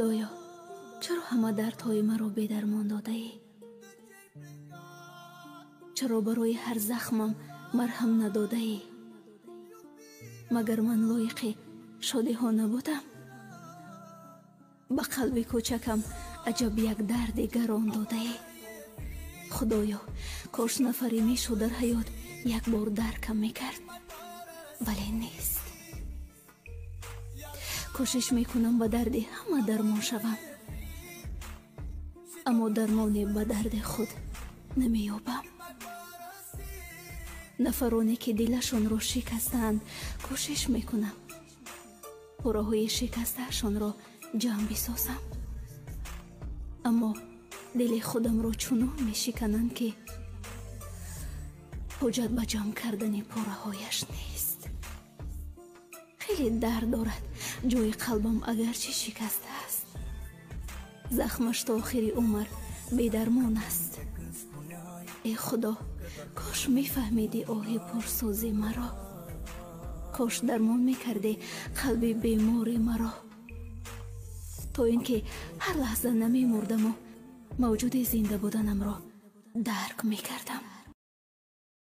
خدایا چرا همه دردهای مرا بی‌درمان داده ای؟ چرا برای هر زخمم مرهم نداده ای؟ مگر من لایق شادی ها نبودم؟ به قلب کوچکم عجب یک درد گران داده ای. خدایا کاش نفری میشد در حیات یک بار درکم میکرد، ولی نیست. کوشش میکنم به درد همه درمان شوم، اما درمانی به درد خود نمییابم. نفرانی که دلشان را شکستند کوشش میکنم پره‌های شکستهشان را جمع بسازم، اما دل خودم را چنان میشکنند که حجت به جمع کردن پره‌هایش نیست. خیلی درد دارد جای قلبم اگرچه شکسته است. زخمش تا آخر عمر بی‌درمان است. ای خدا کاش میفهمیدی آه پرسوز مرا، کاش درمان میکردی قلب بیمار مرا، تا اینکه هر لحظه نمیمردم و موجود زنده بودنم را درک میکردم.